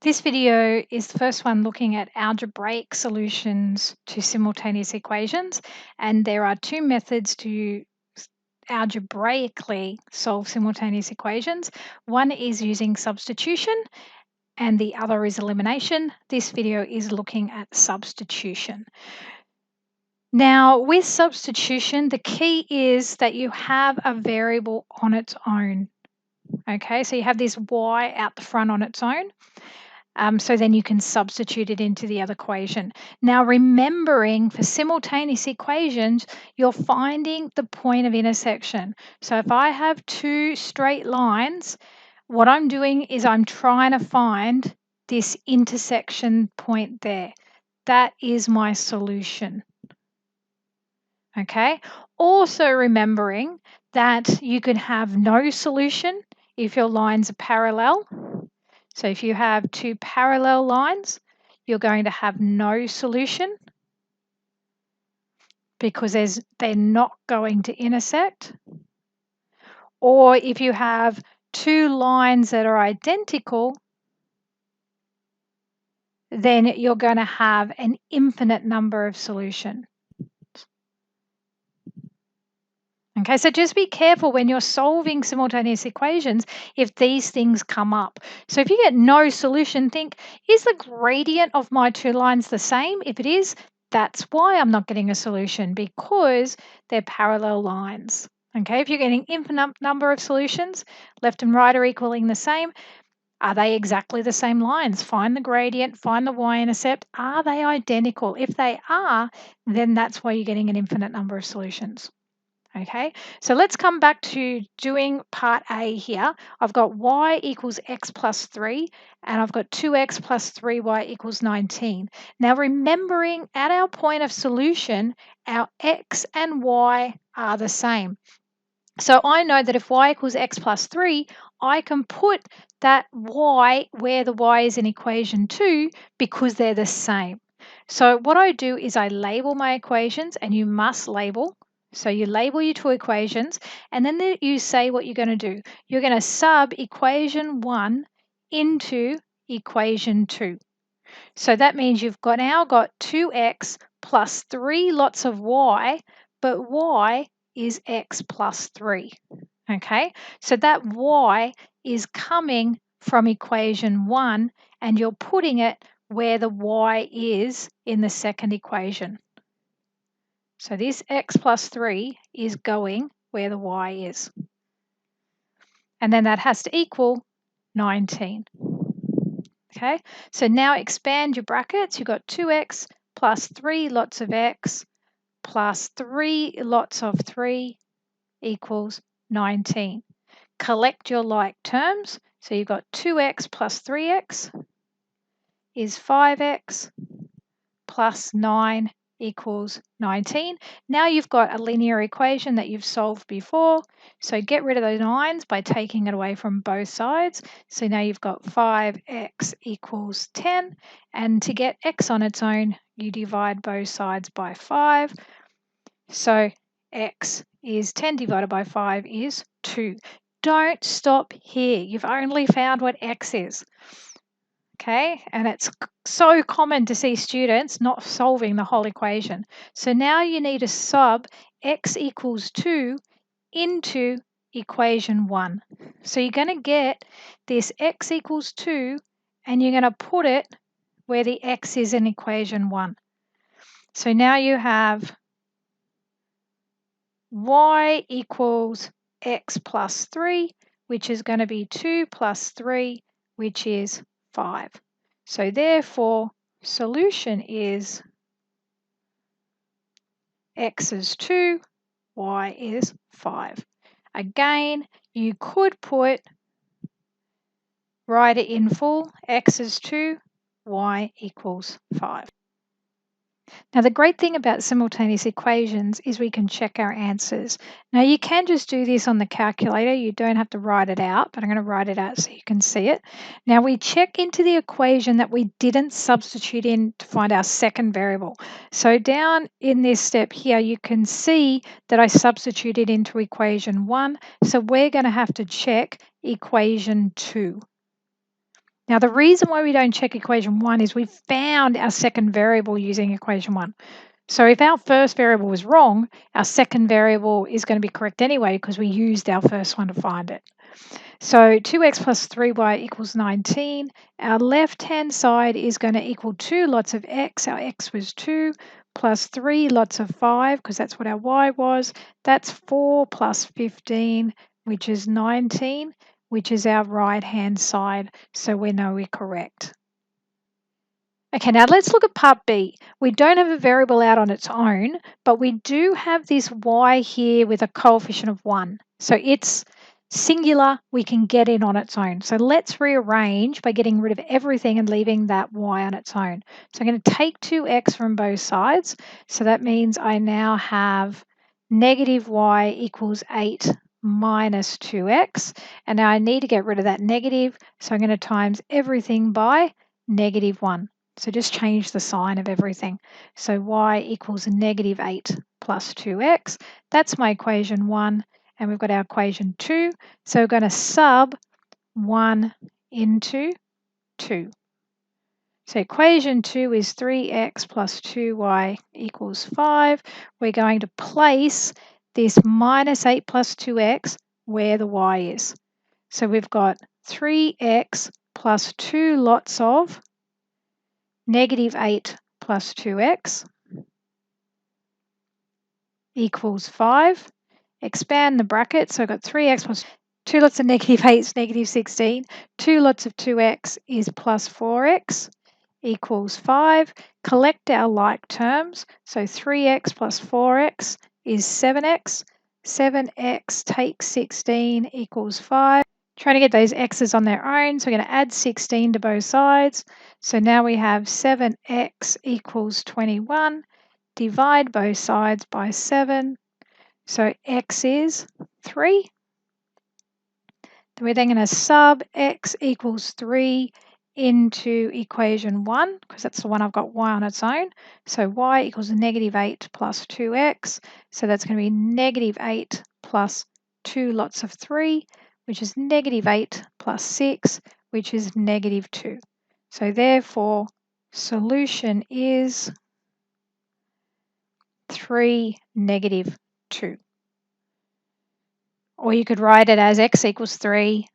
This video is the first one looking at algebraic solutions to simultaneous equations, and there are two methods to algebraically solve simultaneous equations. One is using substitution and the other is elimination. This video is looking at substitution. Now, with substitution, the key is that you have a variable on its own. Okay, so you have this y out the front on its own. So then you can substitute it into the other equation. Now, remembering for simultaneous equations, you're finding the point of intersection. So if I have two straight lines, what I'm doing is I'm trying to find this intersection point there. That is my solution. Okay. Also remembering that you could have no solution if your lines are parallel. So if you have two parallel lines, you're going to have no solution because they're not going to intersect. Or if you have two lines that are identical, then you're going to have an infinite number of solutions. Okay, so just be careful when you're solving simultaneous equations if these things come up. So if you get no solution, think, is the gradient of my two lines the same? If it is, that's why I'm not getting a solution, because they're parallel lines. Okay, if you're getting infinite number of solutions, left and right are equaling the same, are they exactly the same lines? Find the gradient, find the y-intercept. Are they identical? If they are, then that's why you're getting an infinite number of solutions. Okay, so let's come back to doing part A here. I've got y equals x plus 3, and I've got 2x plus 3y equals 19. Now, remembering at our point of solution, our x and y are the same. So I know that if y equals x plus 3, I can put that y where the y is in equation 2 because they're the same. So what I do is I label my equations, and you must label. So you label your two equations, and then you say what you're going to do. You're going to sub equation 1 into equation 2. So that means you've now got 2x plus 3 lots of y, but y is x plus 3. Okay, so that y is coming from equation 1, and you're putting it where the y is in the second equation. So this x plus 3 is going where the y is. And then that has to equal 19. Okay, so now expand your brackets. You've got 2x plus 3 lots of x plus 3 lots of 3 equals 19. Collect your like terms. So you've got 2x plus 3x is 5x plus 9 equals 19. Now you've got a linear equation that you've solved before. So get rid of those 9's by taking it away from both sides. So now you've got 5x equals 10. And to get x on its own, you divide both sides by 5. So x is 10 divided by 5 is 2. Don't stop here. You've only found what x is. Okay, and it's so common to see students not solving the whole equation. So now you need to sub x equals 2 into equation 1. So you're going to get this x equals 2, and you're going to put it where the x is in equation 1. So now you have y equals x plus 3, which is going to be 2 plus 3, which is 5. So therefore, solution is x is 2, y is 5. Again, you could write it in full, x is 2, y equals 5. Now, the great thing about simultaneous equations is we can check our answers. Now, you can just do this on the calculator. You don't have to write it out, but I'm going to write it out so you can see it. Now, we check into the equation that we didn't substitute in to find our second variable. So down in this step here, you can see that I substituted into equation 1. So we're going to have to check equation 2. Now, the reason why we don't check equation 1 is we found our second variable using equation 1. So if our first variable was wrong, our second variable is going to be correct anyway because we used our first one to find it. So 2x plus 3y equals 19. Our left-hand side is going to equal 2 lots of x. Our x was 2 plus 3 lots of 5 because that's what our y was. That's 4 plus 15, which is 19, which is our right-hand side. So we know we're correct. Okay, now let's look at part B. We don't have a variable out on its own, but we do have this y here with a coefficient of 1. So it's singular, we can get it on its own. So let's rearrange by getting rid of everything and leaving that y on its own. So I'm going to take 2x from both sides. So that means I now have negative y equals 8 minus 2x. And now I need to get rid of that negative. So I'm going to times everything by negative 1. So just change the sign of everything. So y equals negative 8 plus 2x. That's my equation 1. And we've got our equation 2. So we're going to sub 1 into 2. So equation 2 is 3x plus 2y equals 5. We're going to place this minus 8 plus 2x where the y is. So we've got 3x plus 2 lots of negative 8 plus 2x equals 5. Expand the bracket, so I've got 3x plus 2 lots of negative 8 is negative 16. 2 lots of 2x is plus 4x equals 5. Collect our like terms, so 3x plus 4x is 7x. 7x takes 16 equals 5. Trying to get those x's on their own, so we're going to add 16 to both sides. So now we have 7x equals 21. Divide both sides by 7. So x is 3. Then we're then going to sub x equals 3 into equation 1, because that's the one I've got y on its own. So y equals negative 8 plus 2x. So that's going to be negative 8 plus 2 lots of 3, which is negative 8 plus 6, which is negative 2. So therefore, solution is 3, negative 2. Or you could write it as x equals 3,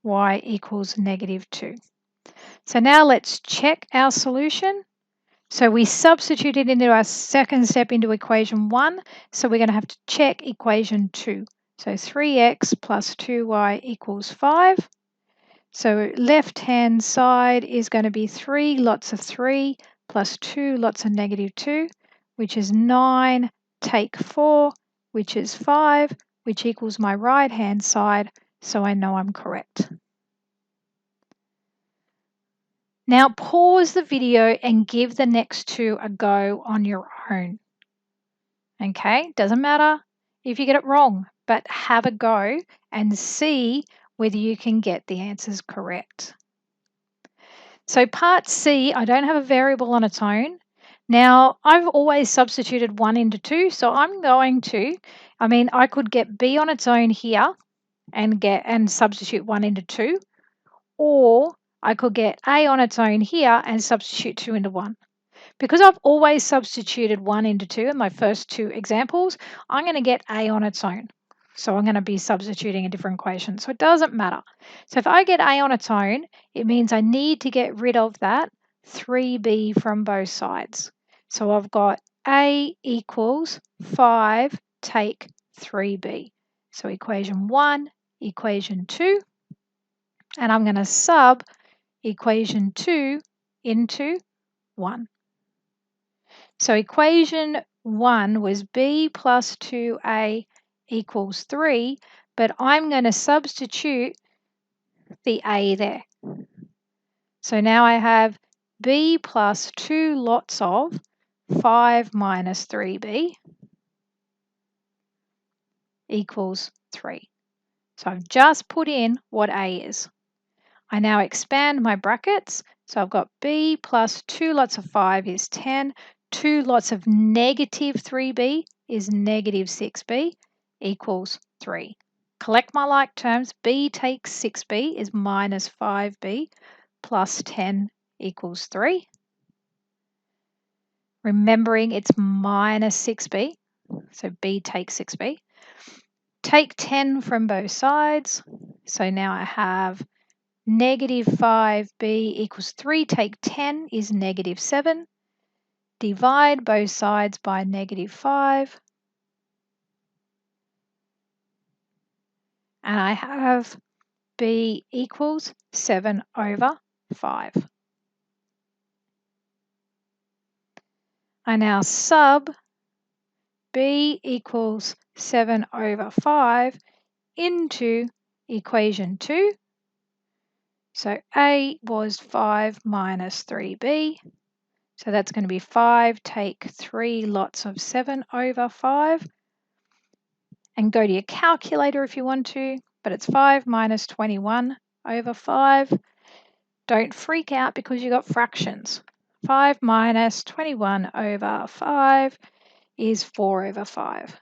y equals negative 2. So now let's check our solution. So we substituted into our second step into equation 1. So we're going to have to check equation 2. So 3x plus 2y equals 5. So left-hand side is going to be 3 lots of 3 plus 2 lots of negative 2, which is 9, take 4, which is 5, which equals my right-hand side, so I know I'm correct. Now pause the video and give the next two a go on your own. Okay, doesn't matter if you get it wrong, but have a go and see whether you can get the answers correct. So part C, I don't have a variable on its own. Now, I've always substituted 1 into 2, so I'm going to, I could get B on its own here and substitute 1 into 2, or I could get A on its own here and substitute 2 into 1. Because I've always substituted 1 into 2 in my first two examples, I'm going to get A on its own. So I'm going to be substituting a different equation. So it doesn't matter. So if I get A on its own, it means I need to get rid of that 3B from both sides. So I've got A equals 5 take 3B. So equation 1, equation 2, and I'm going to sub equation 2 into 1. So equation 1 was B plus 2A equals 3, but I'm going to substitute the A there. So now I have B plus 2 lots of 5 minus 3B equals 3. So I've just put in what A is. I now expand my brackets. So I've got B plus 2 lots of 5 is 10. 2 lots of negative 3B is negative 6B equals 3. Collect my like terms. B takes 6b is minus 5b plus 10 equals 3. Remembering it's minus 6b, so b takes 6b. Take 10 from both sides. So now I have negative 5b equals 3. Take 10 is negative 7. Divide both sides by negative 5. And I have b equals 7 over 5. I now sub b equals 7 over 5 into equation 2. So a was 5 minus 3b. So that's going to be 5, take 3 lots of 7 over 5. And go to your calculator if you want to, but it's 5 minus 21 over 5. Don't freak out because you got fractions. 5 minus 21 over 5 is 4 over 5.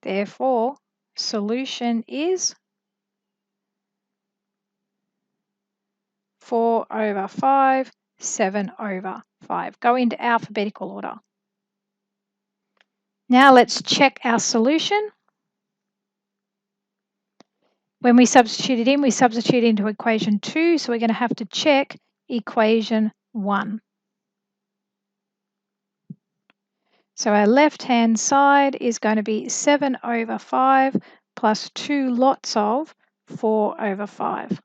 Therefore, solution is 4 over 5, 7 over 5. Go into alphabetical order. Now let's check our solution. When we substitute it in, we substitute into equation 2, so we're going to have to check equation 1. So our left-hand side is going to be 7 over 5 plus 2 lots of 4 over 5.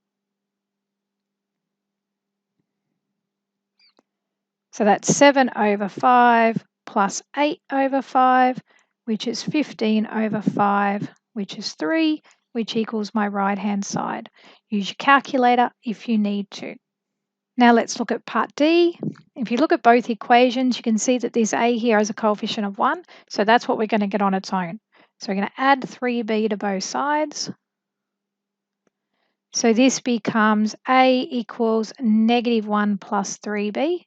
So that's 7 over 5 plus 8 over 5, which is 15 over 5, which is 3, which equals my right-hand side. Use your calculator if you need to. Now let's look at part D. If you look at both equations, you can see that this a here has a coefficient of 1, so that's what we're going to get on its own. So we're going to add 3b to both sides. So this becomes a equals negative 1 plus 3b.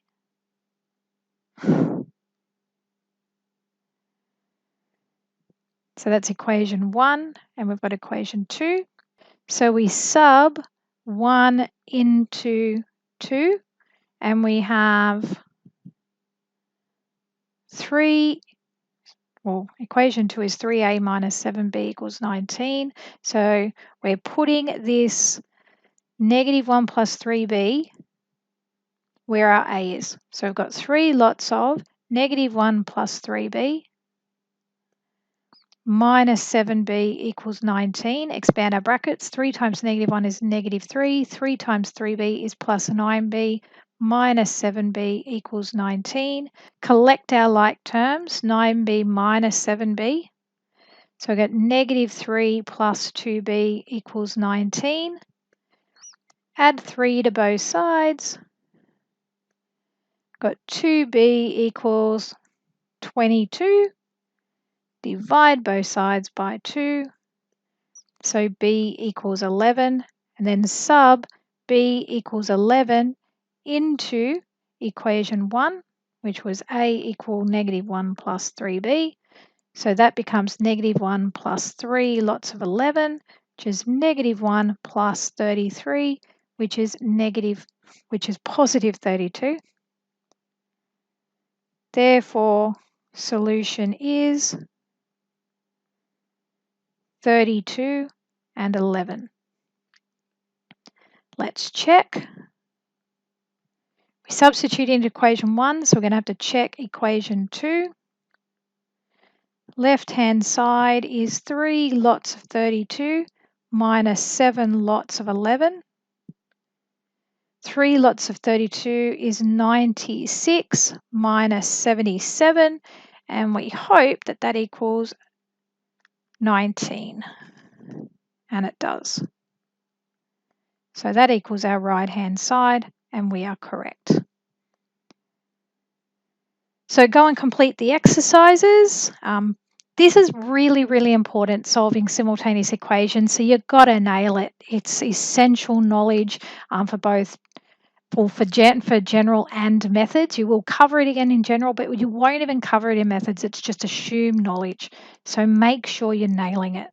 So that's equation 1, and we've got equation 2. So we sub 1 into 2, and we have 3. Well, equation 2 is 3a minus 7b equals 19. So we're putting this negative 1 plus 3b where our a is. So we've got 3 lots of negative 1 plus 3b minus 7b equals 19. Expand our brackets. 3 times negative 1 is negative 3. 3 times 3b is plus 9b minus 7b equals 19. Collect our like terms. 9b minus 7b. So I get negative 3 plus 2b equals 19. Add 3 to both sides. Got 2b equals 22. Divide both sides by 2. So b equals 11. And then sub b equals 11 into equation 1, which was a equal negative 1 plus 3b. So that becomes negative 1 plus 3 lots of 11, which is negative 1 plus 33, which is positive 32. Therefore, solution is 32 and 11. Let's check. We substitute into equation 1, so we're going to have to check equation 2. Left-hand side is 3 lots of 32 minus 7 lots of 11. 3 lots of 32 is 96 minus 77, and we hope that that equals 19, and it does. So that equals our right-hand side, and we are correct. So go and complete the exercises. This is really, really important, solving simultaneous equations, so you've got to nail it. It's essential knowledge for both for general and methods. You will cover it again in general, but you won't even cover it in methods. It's just assumed knowledge. So make sure you're nailing it.